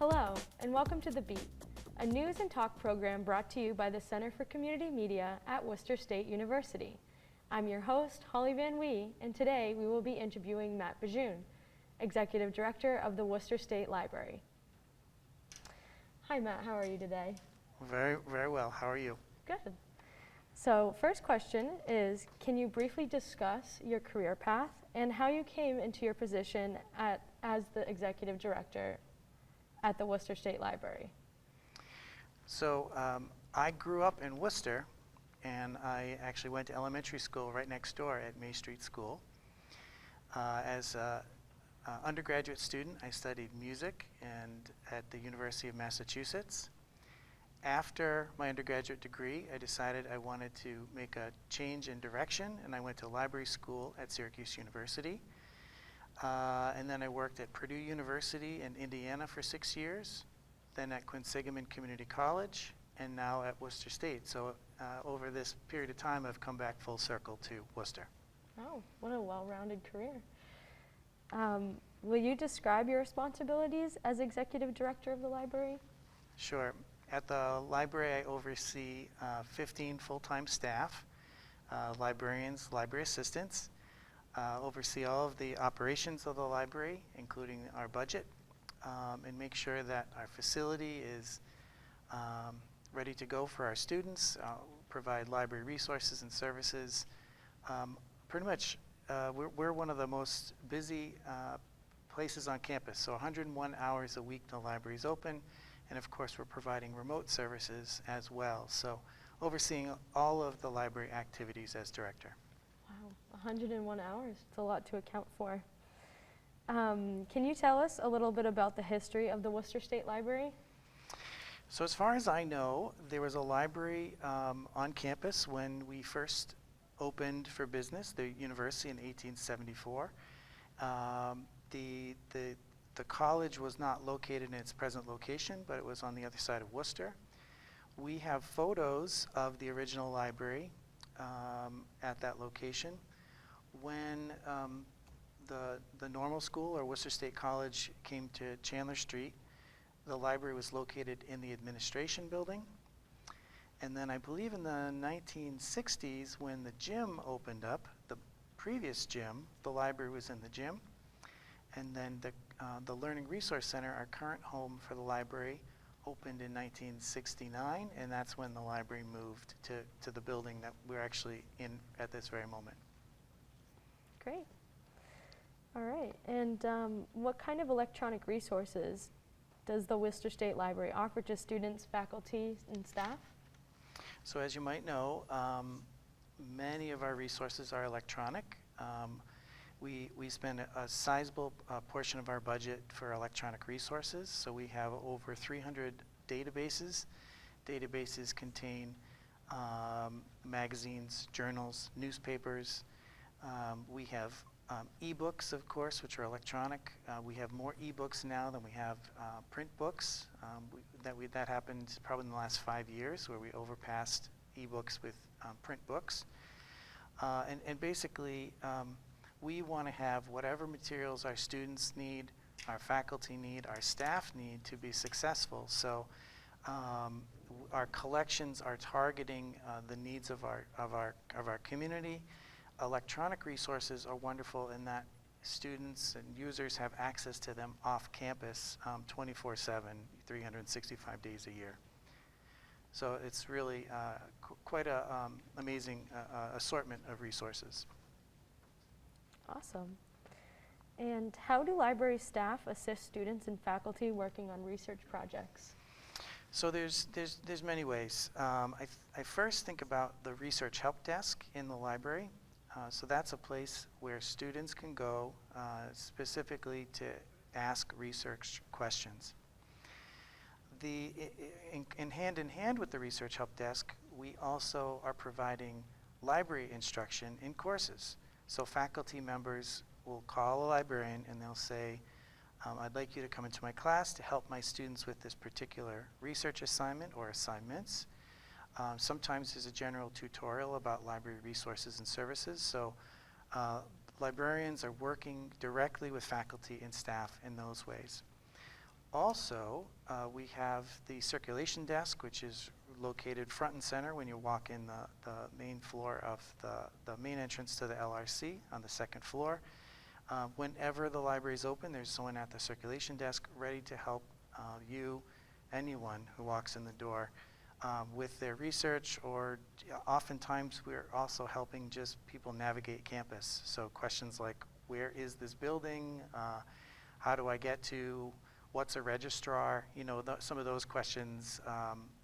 Hello, and welcome to The Beat, a news and talk program brought to you by the Center for Community Media at Worcester State University. I'm your host, Holly Van Wee, and today we will be interviewing Matt Bejune, Executive Director of the Worcester State Library. Hi Matt, how are you today? Very, very well. How are you? Good. So first question is, can you briefly discuss your career path and how you came into your position as the Executive Director at the Worcester State Library? So I grew up in Worcester, and I actually went to elementary school right next door at May Street School. As an undergraduate student, I studied music at the University of Massachusetts. After my undergraduate degree, I decided I wanted to make a change in direction, and I went to library school at Syracuse University. And then I worked at Purdue University in Indiana for 6 years, then at Quinsigamond Community College, and now at Worcester State. So over this period of time, I've come back full circle to Worcester. Oh, what a well-rounded career. Will you describe your responsibilities as Executive Director of the library? Sure. At the library, I oversee 15 full-time staff, librarians, library assistants, oversee all of the operations of the library, including our budget, and make sure that our facility is ready to go for our students, provide library resources and services. Pretty much, we're one of the most busy places on campus, so 101 hours a week the library is open, and of course we're providing remote services as well. So overseeing all of the library activities as director. Wow, 101 hours. It's a lot to account for. Can you tell us a little bit about the history of the Worcester State Library? So as far as I know, there was a library on campus when we first opened for business, the university, in 1874. The college was not located in its present location, but it was on the other side of Worcester. We have photos of the original library at that location. When the normal school, or Worcester State College, came to Chandler Street, the library was located in the administration building. And then I believe in the 1960s, when the gym opened up, the previous gym, the library was in the gym. And then the Learning Resource Center, our current home for the library, opened in 1969, and that's when the library moved to the building that we're actually in at this very moment. Great. All right. And what kind of electronic resources does the Worcester State Library offer to students, faculty, and staff? So as you might know, many of our resources are electronic. We spend a sizable portion of our budget for electronic resources. So we have over 300 databases. Databases contain magazines, journals, newspapers. We have e-books, of course, which are electronic. We have more e-books now than we have print books. That happened probably in the last 5 years, where we overpassed e-books with print books. And basically, we want to have whatever materials our students need, our faculty need, our staff need to be successful. So our collections are targeting the needs of our community. Electronic resources are wonderful in that students and users have access to them off campus 24/7, 365 days a year. So it's really quite an amazing assortment of resources. Awesome. And how do library staff assist students and faculty working on research projects? So there's many ways. I first think about the research help desk in the library. So that's a place where students can go specifically to ask research questions. In hand with the research help desk, we also are providing library instruction in courses. So faculty members will call a librarian and they'll say, I'd like you to come into my class to help my students with this particular research assignment or assignments. Sometimes there's a general tutorial about library resources and services. So librarians are working directly with faculty and staff in those ways. Also, we have the circulation desk, which is located front and center when you walk in the main floor of the main entrance to the LRC on the second floor. Whenever the library is open, there's someone at the circulation desk ready to help you, anyone who walks in the door, with their research, or oftentimes we're also helping just people navigate campus. So questions like, where is this building? How do I get to? What's a registrar? You know, some of those questions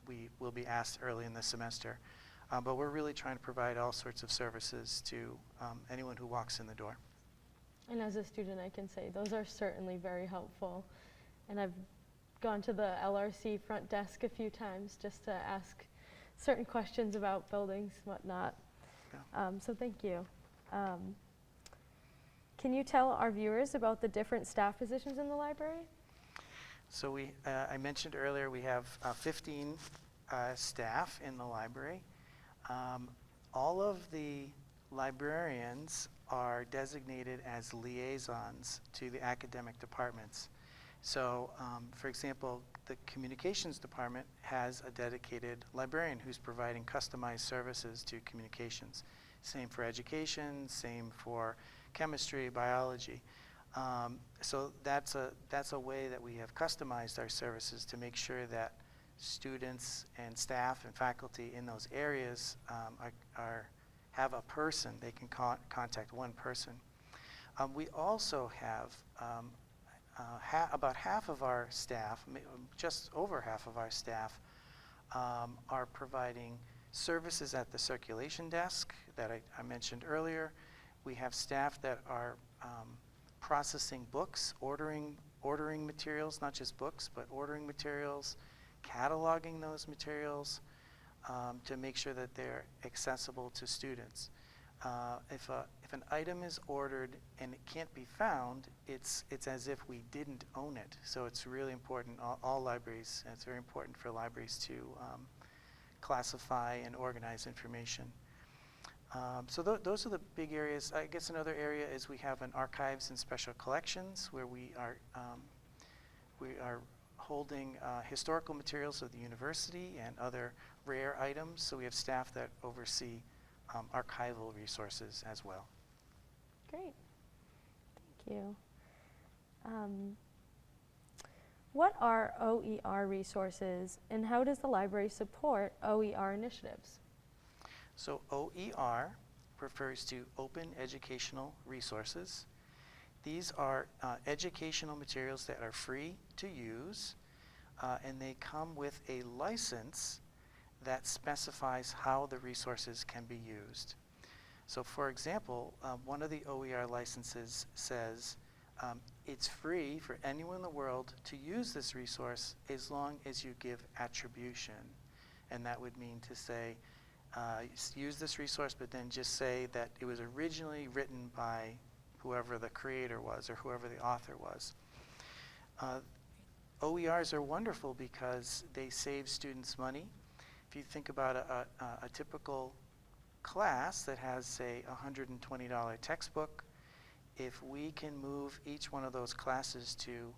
we will be asked early in the semester. But we're really trying to provide all sorts of services to anyone who walks in the door. And as a student, I can say those are certainly very helpful. And I've gone to the LRC front desk a few times just to ask certain questions about buildings and whatnot. Yeah. So thank you. Can you tell our viewers about the different staff positions in the library? So I mentioned earlier we have 15 staff in the library. All of the librarians are designated as liaisons to the academic departments. So, for example, the communications department has a dedicated librarian who's providing customized services to communications. Same for education, same for chemistry, biology. So that's a way that we have customized our services to make sure that students and staff and faculty in those areas have a person. They can contact one person. We also have about half of our staff, just over half of our staff, are providing services at the circulation desk that I mentioned earlier. We have staff that are processing books, ordering materials, not just books, but ordering materials, cataloging those materials to make sure that they're accessible to students. If an item is ordered and it can't be found, it's as if we didn't own it. So it's really important, all libraries, it's very important for libraries to classify and organize information. So those are the big areas. I guess another area is we have an archives and special collections where we are holding historical materials of the university and other rare items. So we have staff that oversee archival resources as well. Great, thank you. What are OER resources, and how does the library support OER initiatives? So OER refers to Open Educational Resources. These are educational materials that are free to use, and they come with a license that specifies how the resources can be used. So for example, one of the OER licenses says it's free for anyone in the world to use this resource as long as you give attribution. And that would mean to say, use this resource, but then just say that it was originally written by whoever the creator was or whoever the author was. OERs are wonderful because they save students money. If you think about a typical class that has, say, a $120 textbook, if we can move each one of those classes to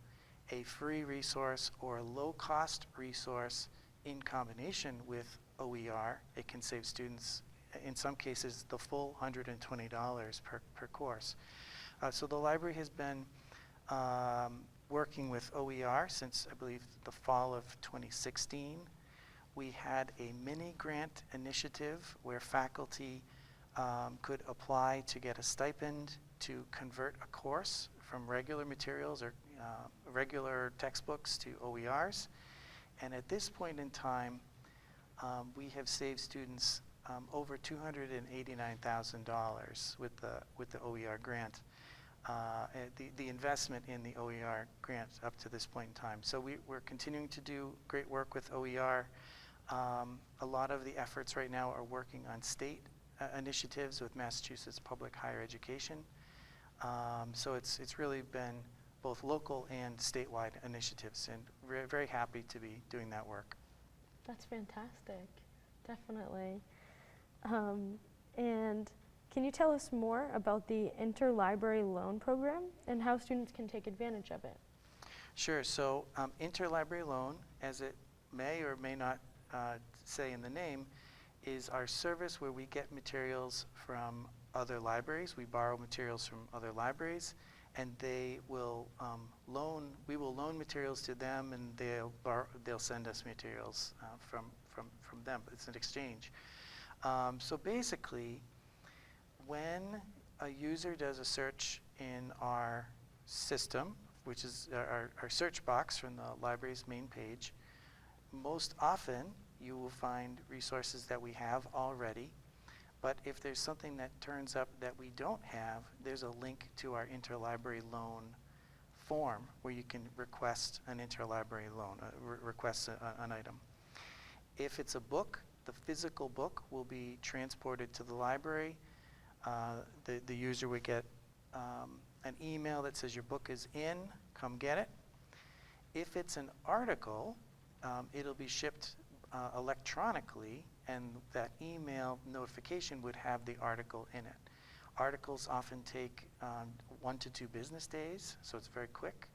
a free resource or a low-cost resource in combination with OER, it can save students, in some cases, the full $120 per course. So the library has been working with OER since, I believe, the fall of 2016. We had a mini grant initiative where faculty could apply to get a stipend to convert a course from regular materials or regular textbooks to OERs. And at this point in time, we have saved students over $289,000 with the OER grant. The investment in the OER grant up to this point in time. So we're continuing to do great work with OER. A lot of the efforts right now are working on state initiatives with Massachusetts Public Higher Education. So it's really been both local and statewide initiatives, and we're very happy to be doing that work. That's fantastic, definitely. And can you tell us more about the Interlibrary Loan program and how students can take advantage of it? Sure. So Interlibrary Loan, as it may or may not say in the name, is our service where we get materials from other libraries. We borrow materials from other libraries, and they will we will loan materials to them, and they'll send us materials from them. It's an exchange. So basically, when a user does a search in our system, which is our search box from the library's main page, most often you will find resources that we have already. But if there's something that turns up that we don't have, there's a link to our Interlibrary Loan form where you can request an interlibrary loan, request an item. If it's a book, the physical book will be transported to the library. The user would get an email that says your book is in, come get it. If it's an article, it'll be shipped electronically, and that email notification would have the article in it. Articles often take 1 to 2 business days, so it's very quick.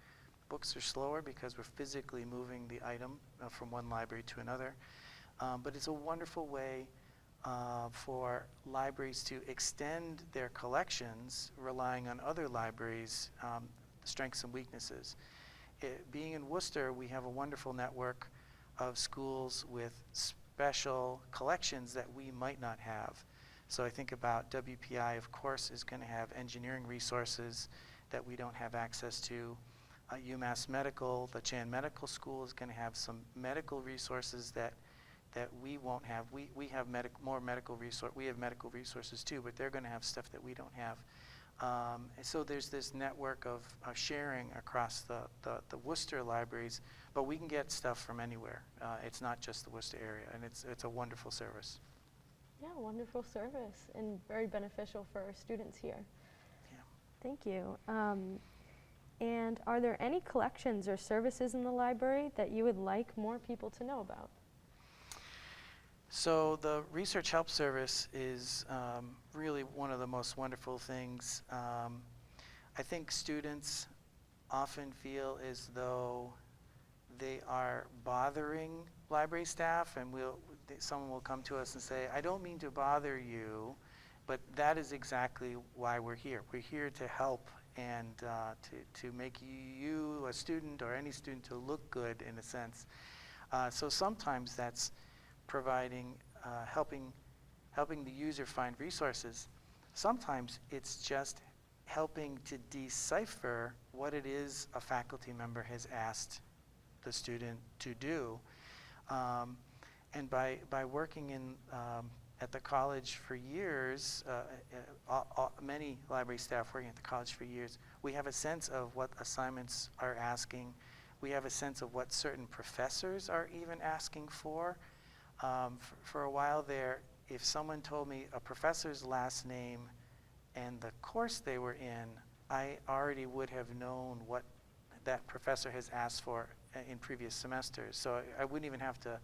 Books are slower because we're physically moving the item from one library to another. But it's a wonderful way for libraries to extend their collections, relying on other libraries' strengths and weaknesses. Being in Worcester, we have a wonderful network of schools with special collections that we might not have. So I think about WPI, of course, is going to have engineering resources that we don't have access to. UMass Medical, the Chan Medical School, is going to have some medical resources that we won't have. We have more medical resources. We have medical resources too, but they're going to have stuff that we don't have. So there's this network of sharing across the Worcester libraries, but we can get stuff from anywhere. It's not just the Worcester area, and it's a wonderful service. Yeah, wonderful service and very beneficial for our students here. Yeah. Thank you. And are there any collections or services in the library that you would like more people to know about? So the Research Help Service is really one of the most wonderful things. I think students often feel as though they are bothering library staff, and someone will come to us and say, I don't mean to bother you, but that is exactly why we're here. We're here to help and to make you, a student or any student, to look good in a sense. So sometimes that's providing, helping the user find resources. Sometimes it's just helping to decipher what it is a faculty member has asked the student to do. And by working in at the college for years, many library staff working at the college for years, we have a sense of what assignments are asking. We have a sense of what certain professors are even asking for. For a while there, if someone told me a professor's last name and the course they were in, I already would have known what that professor has asked for in previous semesters. So I wouldn't even have to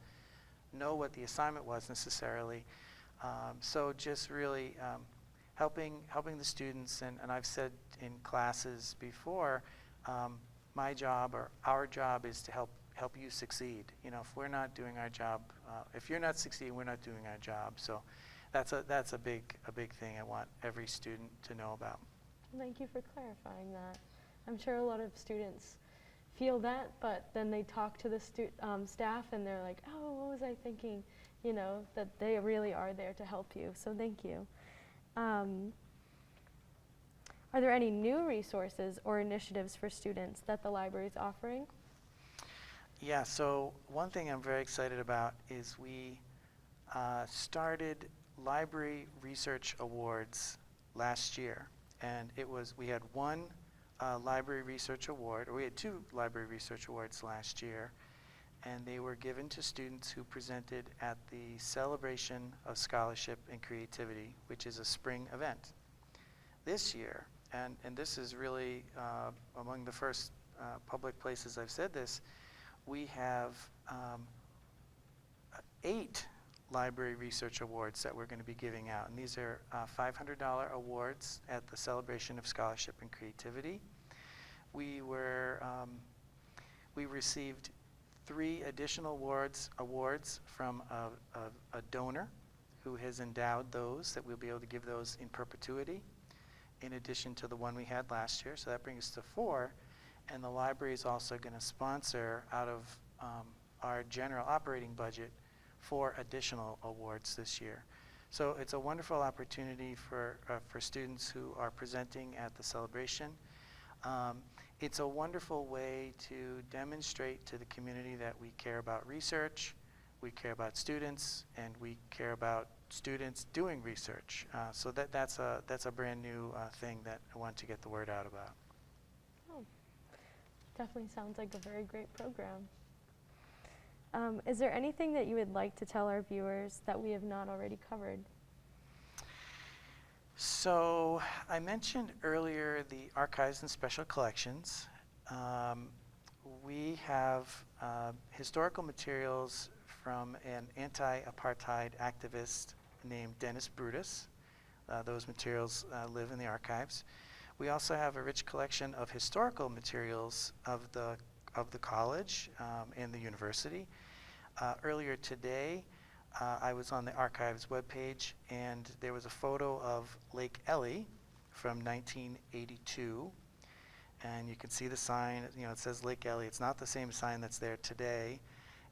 know what the assignment was necessarily. So just really helping the students, and I've said in classes before, my job or our job is to help you succeed. You know, if we're not doing our job, if you're not succeeding, we're not doing our job. So that's a big thing I want every student to know about. Thank you for clarifying that. I'm sure a lot of students feel that, but then they talk to the staff and they're like, oh, what was I thinking? You know, that they really are there to help you. So thank you. Are there any new resources or initiatives for students that the library is offering? Yeah, so one thing I'm very excited about is we started Library Research Awards last year. And we had one Library Research Award, or we had 2 Library Research Awards last year, and they were given to students who presented at the Celebration of Scholarship and Creativity, which is a spring event. This year, and this is really among the first public places I've said this, we have 8 Library Research Awards that we're going to be giving out. And these are $500 awards at the Celebration of Scholarship and Creativity. We were We received 3 additional awards from a donor who has endowed those, that we'll be able to give those in perpetuity, in addition to the one we had last year. So that brings us to 4. And the library is also going to sponsor, out of our general operating budget, 4 additional awards this year. So it's a wonderful opportunity for students who are presenting at the celebration. It's a wonderful way to demonstrate to the community that we care about research, we care about students, and we care about students doing research. So that's a brand new thing that I want to get the word out about. Oh, definitely sounds like a very great program. Is there anything that you would like to tell our viewers that we have not already covered? So I mentioned earlier the archives and special collections. We have historical materials from an anti-apartheid activist named Dennis Brutus. Those materials live in the archives. We also have a rich collection of historical materials of the college and the university. Earlier today, I was on the archives webpage, and there was a photo of Lake Elie from 1982. And you can see the sign, you know, it says Lake Elie. It's not the same sign that's there today.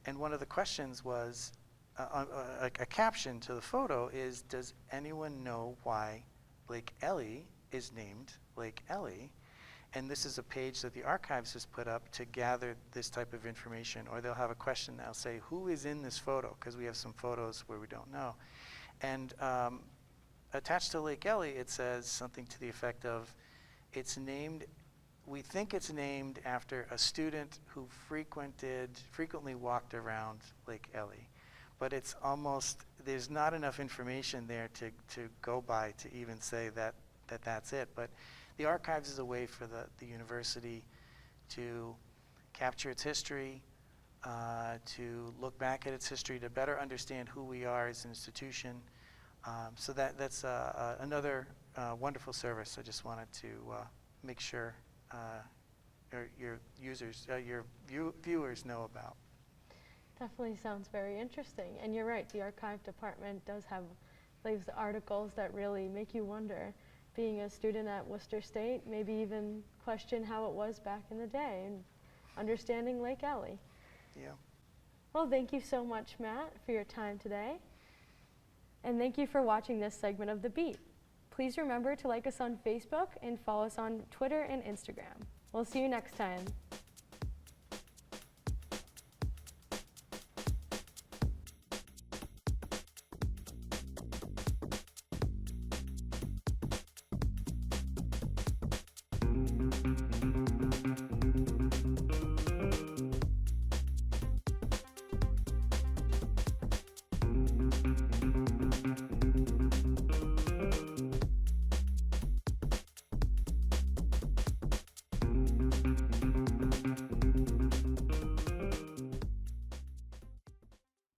And one of the questions was, a caption to the photo is, does anyone know why Lake Elie is named Lake Elie? And this is a page that the archives has put up to gather this type of information. Or they'll have a question, they'll say, who is in this photo? Because we have some photos where we don't know. And attached to Lake Elie, it says something to the effect of, we think it's named after a student who frequently walked around Lake Elie. But it's almost, there's not enough information there to go by to even say that's it. But the archives is a way for the university to capture its history, to look back at its history, to better understand who we are as an institution. So that's another wonderful service I just wanted to make sure your viewers know about. Definitely sounds very interesting. And you're right, the archive department does have these articles that really make you wonder. Being a student at Worcester State, maybe even question how it was back in the day and understanding Lake Elie. Yeah. Well, thank you so much, Matt, for your time today. And thank you for watching this segment of The Beat. Please remember to like us on Facebook and follow us on Twitter and Instagram. We'll see you next time.